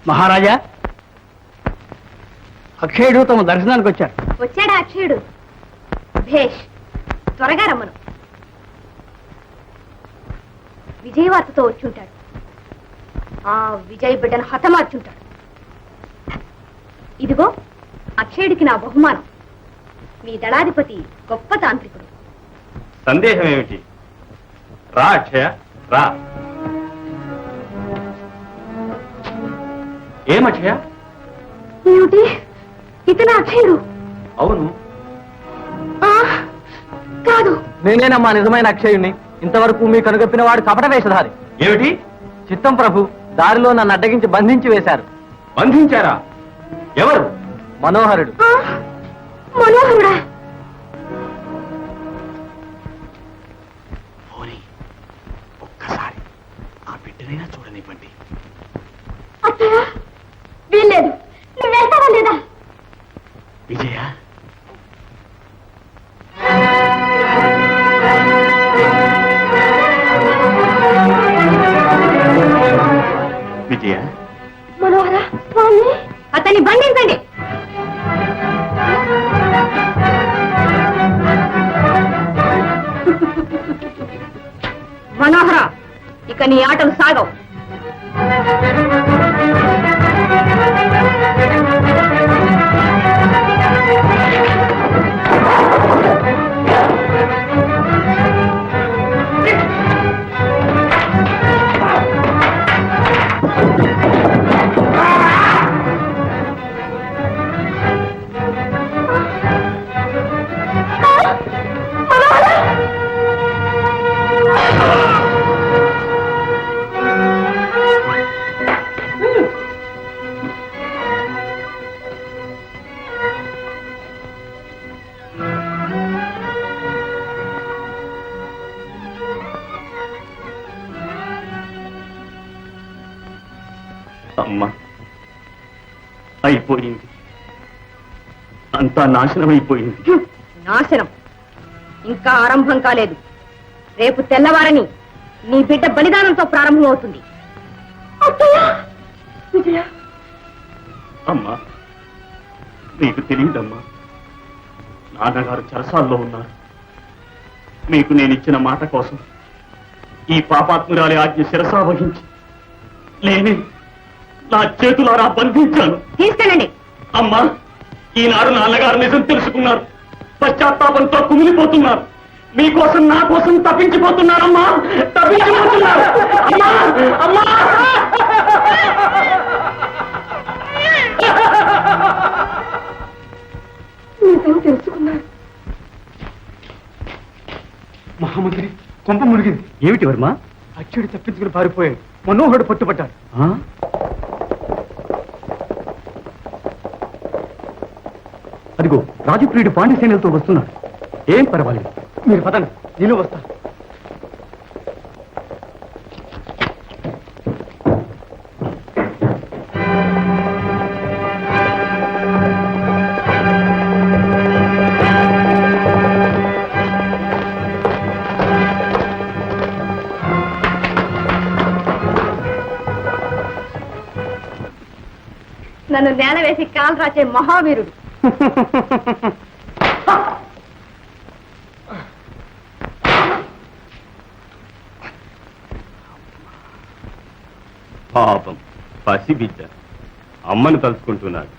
మహారాజా, అక్షయుడు తమ దర్శనానికి వచ్చారు. వచ్చాడా అక్షయుడు? భేష్, త్వరగా రమ్మను. విజయవార్తతో వచ్చుంటాడు. ఆ విజయ్ బిడ్డను హతమార్చుంటాడు. ఇదిగో అక్షయుడికి నా బహుమానం. మీ దళాధిపతి గొప్ప తాంత్రికుడు. సందేహం ఏమిటి? రా అక్షయ, రా. ఏమక్షయ? ఏమిటి, ఇతను అక్షయుడు? అవును. కాదు, నేనేనమ్మా నిజమైన అక్షయుణ్ణి. ఇంతవరకు మీ కనుగొప్పిన వాడు కపట వేషధారి. ఏమిటి? చిత్తం ప్రభు, దారిలో నన్ను అడ్డగించి బంధించి వేశారు. బంధించారా? ఎవరు? మనోహరుడు. మనోహరుడా? ఒక్కసారి ఆ బిడ్డనైనా చూడనివ్వండి. అత్తయ్య, వీల్లేదు. నువ్వు వెళ్తావా లేదా? విజయ, విజయ. మనోహర స్వామి, అతన్ని బంధించండి. మనోహర, ఇక నీ ఆటలు సాగవు. అమ్మా, అయిపోయింది. అంతా నాశనం అయిపోయింది. నాశనం ఇంకా ఆరంభం కాలేదు. రేపు తెల్లవారని నీ బిడ్డ బలిదానంతో ప్రారంభమవుతుంది. అమ్మా, నీకు తెలియదమ్మా, నాన్నగారు చెరసాల్లో ఉన్నారు. మీకు నేనిచ్చిన మాట కోసం ఈ పాపాత్మురాలి ఆజ్ఞ శిరసా వహించి నేనే నా చేతులారా బంధించాను. తీసుకెళ్ళండి. అమ్మా, ఈనాడు నాన్నగారు నిజం తెలుసుకున్నారు. పశ్చాత్తాపంతో కుమిలిపోతున్నారు. మీకోసం నా కోసం తప్పించిపోతున్నారమ్మా, తప్పించిపోతున్నారు. అమ్మా, అమ్మా. నిజం తెలుసుకున్నారు. మహామంత్రి, కొంప మునిగింది. ఏమిటి వర్మ? అక్షయుడు తప్పించుకుని పారిపోయాడు. మనోహరుడు పట్టుబట్టాడు. అదిగో రాజప్రియుడు పాండ్యసేనలతో వస్తున్నాడు. ఏం పర్వాలేదు, మీరు పదండి, నేను వస్తా. నన్ను నేల వేసి కాలు రాచే మహావీరుడు. పాపం పసిబిడ్డ అమ్మను తలుచుకుంటున్నాడు.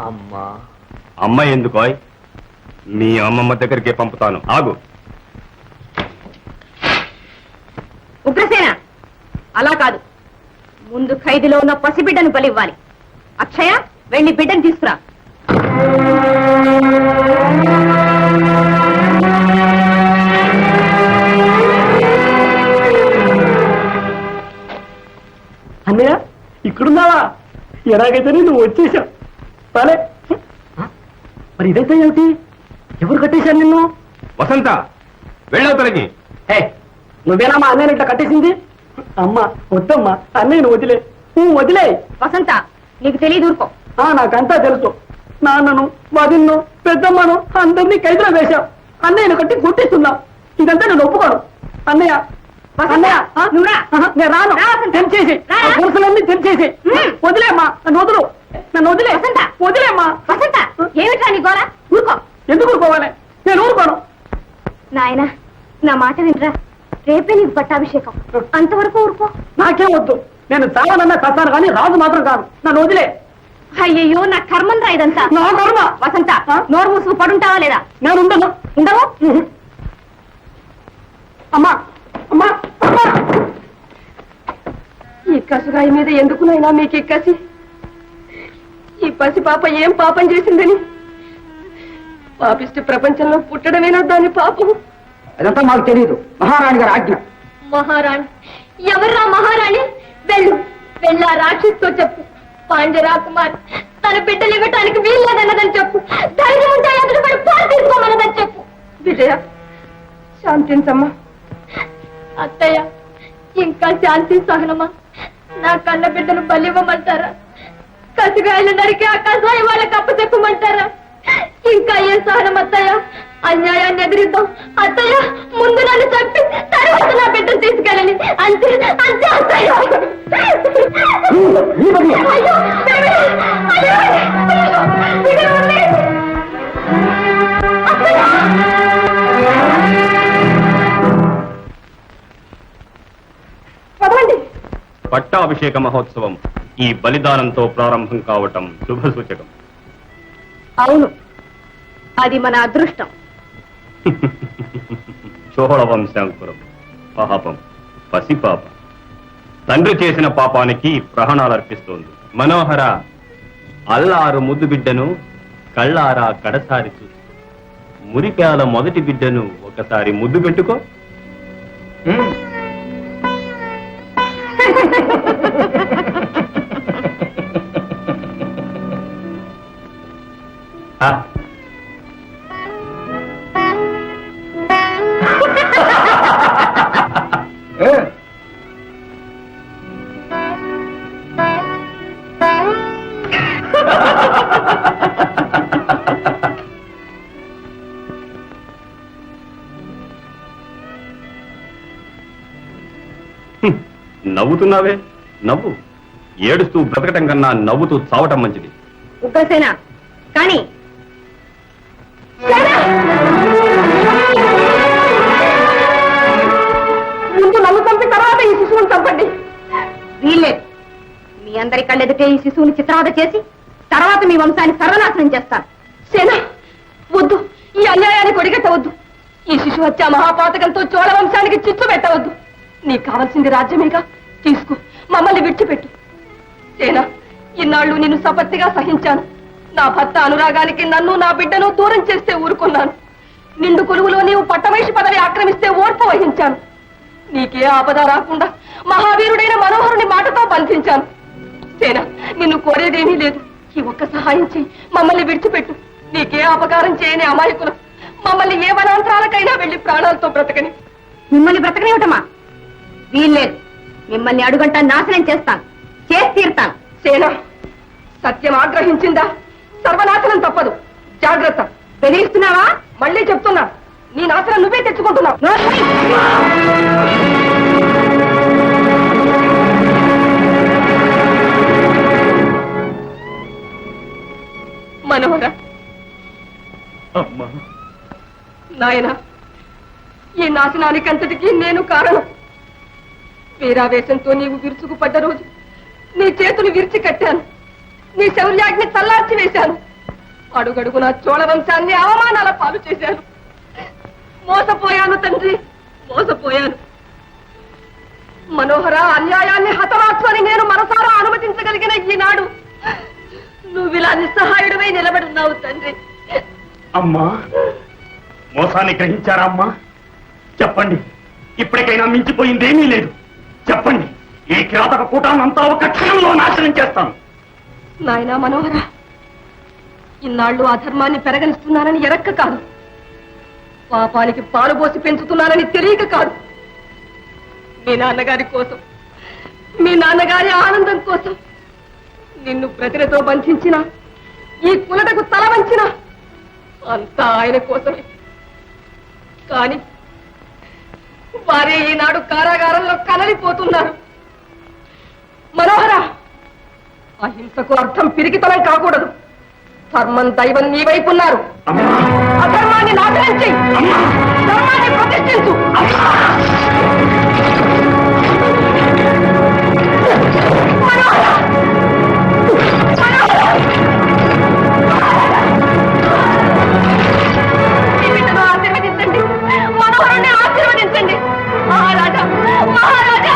అమ్మా, అమ్మ ఎందుకోయ్? మీ అమ్మమ్మ దగ్గరికే పంపుతాను, ఆగు. ఉగ్రసేన, అలా కాదు. ముందు ఖైదీలో ఉన్న పసిబిడ్డను బలివ్వాలి. అక్షయ, వెళ్ళి బిడ్డను తీసుకురా. అన్నయ్య, ఇక్కడున్నావా? ఎలాగైతే నువ్వు వచ్చేసావు. సరే, మరి ఇదైతే ఏమిటి? ఎవరు కట్టేశారు నిన్ను? వసంత, వెళ్ళవుతలకి. నువ్వేనా మా అన్నయ్య ఇట్లా కట్టేసింది? అమ్మా వద్దమ్మా, అన్నయ్యను వదిలే. వదిలే. వసంత, నీకు తెలియదు, ఊరుకో. నాకంతా తెలుసు. నాన్నను, వదిన్ను, పెద్దమ్మను అందరినీ ఖైదులో వేశావు. అన్నయ్యను కట్టి గుర్తిస్తున్నావు. ఇదంతా నేను ఒప్పుకోను. అన్నయ్య, అన్నయ్య, నేను రాను. చేసి పురుషులన్నీ కళ్ళన్నీ తెరిచేసి వదిలేమ్మా, నన్ను వదులు, నన్ను వదిలే. వసంత! వదిలేమ్మా. వసంత ఏమిట్రా నీ గోర? ఊరుకో. ఎందుకు ఊరుకోవాలి? నేను ఊరుకోను. నాయన నా మాట వినరా, రేపే నీకు పట్టాభిషేకం, అంతవరకు ఊరుకో. నాకేం వద్దు, నేను చావనన్నా చస్తాను కానీ రాజు మాత్రం కాదు. నన్ను వదిలే. అయ్యయ్యో నా కర్మంరా ఇదంతా. నా కర్మ. వసంత నోరు మూసుకు పడుంటావా లేదా? నేను ఉండను. ఉండవు? అమ్మా, అమ్మా, అమ్మా. ఈ కసురాయి మీద ఎందుకునైనా మీకు ఈ కసి? ఈ పసి పాప ఏం పాపం చేసిందని? పాపిష్టి ప్రపంచంలో పుట్టడమేనా దాని పాపం? అదంతా మాకు తెలియదు. మహారాణి గారి ఆజ్ఞ. మహారాణి? ఎవర్రా మహారాణి? వెళ్ళు, వెళ్ళా రాక్షసుతో చెప్పు. పాండ్యరాకుమార్ తన బిడ్డలు ఇవ్వటానికి వీల్లేదన్నదని చెప్పు. ధైర్యం ఉంటే ఎదురుపడి పాలు తీసుకోమన్నదని చెప్పు. విజయ, శాంతించమ్మా. అత్తయ్య, ఇంకా శాంతి సహనమా? నా కన్న బిడ్డను బలివ్వమంటారా? కసిగాయలు నరికి ఆ కసాయి వాళ్ళకి అప్పచెప్పమంటారా? ఇంకా ఏ సహనం అత్తయ్య? అన్యాయాన్ని ఎదిరిద్దాం. అత్తయ్య, ముందు నన్ను చంపి తర్వాత నా బిడ్డను తీసుకెళ్ళని. అంతే అంతే అత్తయ్య. అయ్యో, అయ్యో, అయ్యో, విడవండి. అత్తయ్య! పదవండి. పట్టాభిషేక మహోత్సవం ఈ బలిదానంతో ప్రారంభం కావటం శుభ సూచకం. అవును, అది మన అదృష్టం. చోళ వంశాంకురం, పాపం, పసిపాప తండ్రి చేసిన పాపానికి ప్రాణాలు అర్పిస్తోంది. మనోహర, అల్లారు ముద్దు బిడ్డను కళ్ళారా కడసారి చూసి మురికాల మొదటి బిడ్డను ఒకసారి ముద్దు పెట్టుకో. ఆ, నవ్వుతున్నావే, నవ్వు. ఏడుస్తూ బ్రతకటం కన్నా నవ్వుతూ చావటం మంచిది. ఉగ్రసేన కానీ ముందు నన్ను చంపి తర్వాత ఈ శిశువుని చంపండి. వీల్లేదు. మీ అందరి కళ్ళెదుటే ఈ శిశువుని చిత్రవద చేసి తర్వాత మీ వంశాన్ని సర్వనాశనం చేస్తాను. సేన, వద్దు, ఈ అన్యాయానికి ఒడిగట్టవద్దు. ఈ శిశు హత్య మహాపాతకంతో చోళ వంశానికి చిచ్చు పెట్టవద్దు. నీకు కావలసింది రాజ్యమేగా, తీసుకో, మమ్మల్ని విడిచిపెట్టు. సేన, ఇన్నాళ్ళు నిన్ను సపత్తిగా సహించాను. నా భర్త అనురాగానికి నన్ను నా బిడ్డను దూరం చేస్తే ఊరుకున్నాను. నిండు కొలువులో నీవు పట్టమహిషి పదవి ఆక్రమిస్తే ఓర్పు వహించాను. నీకే ఆపద రాకుండా మహావీరుడైన మనోహరుని మాటతో బంధించాను. సేన, నిన్ను కోరేదేమీ లేదు. ఈ ఒక్క సహాయం చేయి, మమ్మల్ని విడిచిపెట్టు. నీకే అపకారం చేయని అమాయకులు మమ్మల్ని ఏ వనాంతరాలకైనా వెళ్లి ప్రాణాలతో బ్రతకని. మిమ్మల్ని బ్రతకనివ్వటమా? వీల్లేదు. మిమ్మల్ని అడుగంట నాశనం చేస్తాను, చేసి తీరుతాను. సేన, సత్యం ఆగ్రహించిందా సర్వనాశనం తప్పదు. జాగ్రత్త. బెదిరిస్తున్నావా? మళ్ళీ చెప్తున్నా, నీ నాశనం నువ్వే తెచ్చుకుంటున్నావు. మనోహర, అమ్మా, నాయన, ఈ నాశనానికంతటికీ నేను కారణం. వీరావేశంతో నీవు విరుచుకుపడ్డ రోజు నీ చేతులు విరిచి కట్టాను. నీ శౌర్యాగ్ని చల్లార్చి వేశాను. అడుగడుగున చోళ వంశాన్ని అవమానాల పాలు చేశాను. మోసపోయాను తండ్రి, మోసపోయాను. మనోహర, అన్యాయాన్ని హతమార్చని నేను మనసారా అనుమతించగలిగిన ఈనాడు నువ్విలా నిస్సహాయుడివై నిలబడున్నావు తండ్రి. అమ్మా, మోసాన్ని గ్రహించారా అమ్మా? చెప్పండి, ఇప్పటికైనా మించిపోయిందేమీ లేదు. చెప్పండి, ఈ కిరాతక కూటాన్నంతా ఒక క్షణంలో నాశనం చేస్తాను. నాయనా మనోహర, ఇన్నాళ్ళు అధర్మాన్ని పెరగనిస్తున్నానని ఎరక్క కాదు, పాపానికి పాలు పోసి పెంచుతున్నానని తెలియక కాదు. మీ నాన్నగారి కోసం, మీ నాన్నగారి ఆనందం కోసం నిన్ను ప్రతిరతో బంధించిన, ఈ కులటకు తల వంచిన అంతా ఆయన కోసమే. కాని వారే ఈనాడు కారాగారంలో కదలిపోతున్నారు. మనోహర, అహింసకు అర్థం పిరికితనం కాకూడదు. ధర్మం దైవం నీ వైపు ఉన్నారు. అధర్మాన్ని నాశనం చెయ్యి, ధర్మాన్ని ప్రతిష్ఠించు. ఈ బిడ్డను ఆశీర్వదించండి, మనోహరుణ్ణి ఆశీర్వదించండి. మహారాజా, మహారాజా.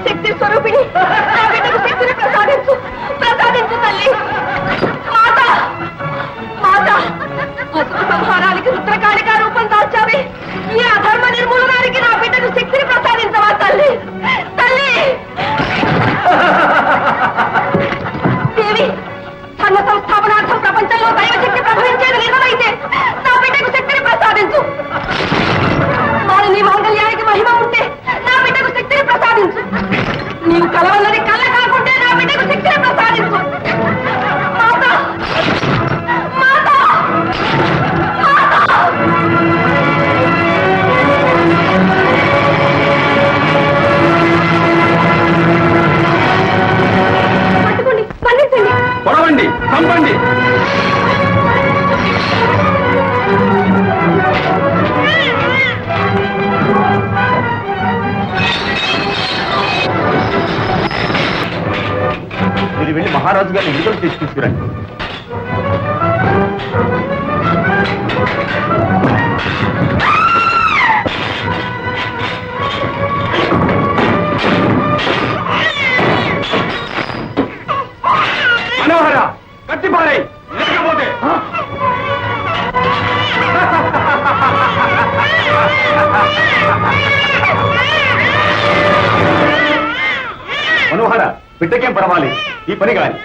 శక్తి స్వరూపిణి, నా బిడ్డకు శక్తిని ప్రసాదించు, ప్రసాదించు తల్లి. మాత, మాత, అసుర సంహారానికి రుద్రకాళిగా రూపం దాల్చావే, ఈ అధర్మ నిర్మూలనానికి నా బిడ్డకు శక్తిని ప్రసాదించవా తల్లి, తల్లి. దేవి, ధర్మ సంస్థాపనార్థం ప్రపంచంలో దైవశక్తి ప్రభవించేది నిజమైతే నా బిడ్డకు శక్తిని ప్రసాదించు. నీ మాంగళ్యానికి మహిమ ఉంటే నా బిడ్డకు శక్తిని ప్రసాదించు. నీవు కలవన్నది కళ్ళ కాకుంటే నా బిడ్డకు శక్తిని ప్రసాదించు. మాత, మాత, పట్టుకోండి, పండించండి, పొడవండి, చంపండి. మీరు వెళ్ళి మహారాజు గారిని విడుదల చేసి తీసుకురండి. మనోహర, కట్టిపారై, లేకపోతే మనోహర, బిడ్డకేం పర్వాలి, ఈ పని కాని.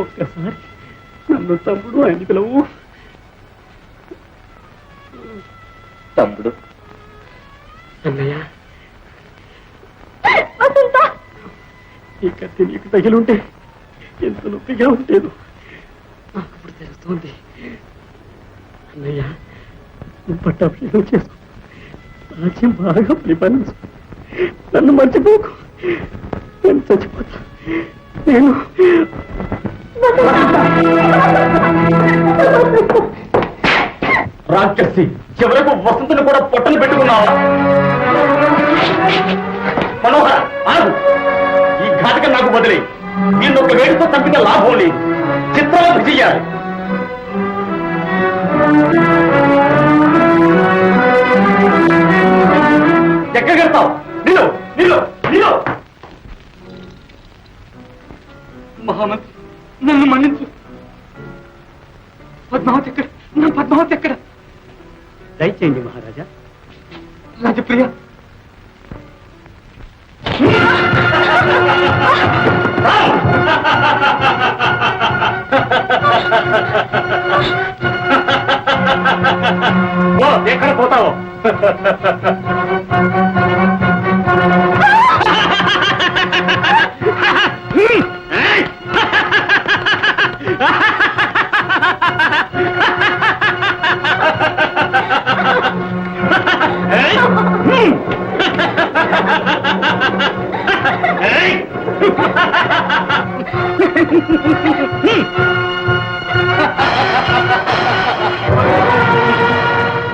ఒక్కసారి నన్ను తమ్ముడు అని పిలవు. తమ్ముడు, అన్నయ్య, ఈ కత్తి నీకు తగిలుంటే ఎంత నొప్పిగా ఉండేదు. నాకు ఇప్పుడు తెలుస్తోంది. అన్నయ్య, నువ్వు పట్టాభిషేకం చేసుకో, రాజ్యం బాగా పరిపాలించు, నన్ను మర్చిపోకు. నేను చచ్చిపోతా. నేను రాక్షసి, చివరకు వసంతుని కూడా పొట్టలు పెట్టుకున్నావా? మనోహర, ఆగు. ఈ ఘాతకం నాకు వదిలే. దీన్ని ఒక వేడితో తప్పితే లాభం లేదు. చిత్రాలు చెయ్యాలి. ఎక్కడికి వెళ్తావు? నిలు, నిలు, నిలు. మహామంత్రి, నన్ను మన్నించు. పద్మావతి ఎక్కడ? నా పద్మావతి ఎక్కడ? దయచేయండి మహారాజా. రాజప్రియ, ఎక్కడ పోతావు?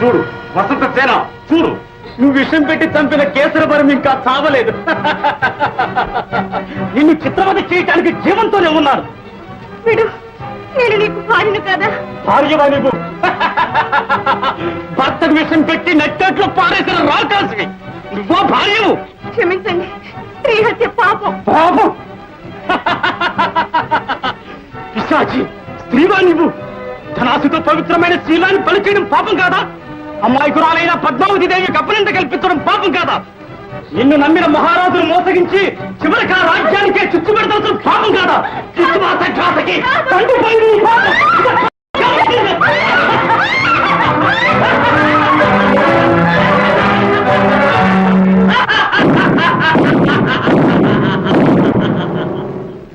చూడు వసంత సేన, చూడు నువ్వు విషం పెట్టి చంపిన కేసరబరం ఇంకా చావలేదు. నిన్ను చిత్రవద చేయటానికి జీవంతోనే ఉన్నాను. వీడు నేను నీకు భార్యను కదా? భార్యవా నువ్వు? భర్తకు విషం పెట్టి నట్టట్లో పారేసిన రాకాసివి నువ్వో భార్యవు. క్షమించండి, స్త్రీ హత్య పాపం. పాపం. పిశాచి, స్త్రీవా నువ్వు? ధనాసుతో పవిత్రమైన శీలాన్ని పలిచేయడం పాపం కాదా? అమ్మాయికురాలైన పద్మావతి దేవి కప్పనంత కల్పించడం పాపం కాదా? నిన్ను నమ్మిన మహారాజును మోసగించి చివరికి ఆ రాజ్యానికే చుట్టుపెడతాల్సిన పాపం కాదా? చిత్తుమాస ఘాతకి తండ్రి పైన నీ పాపం.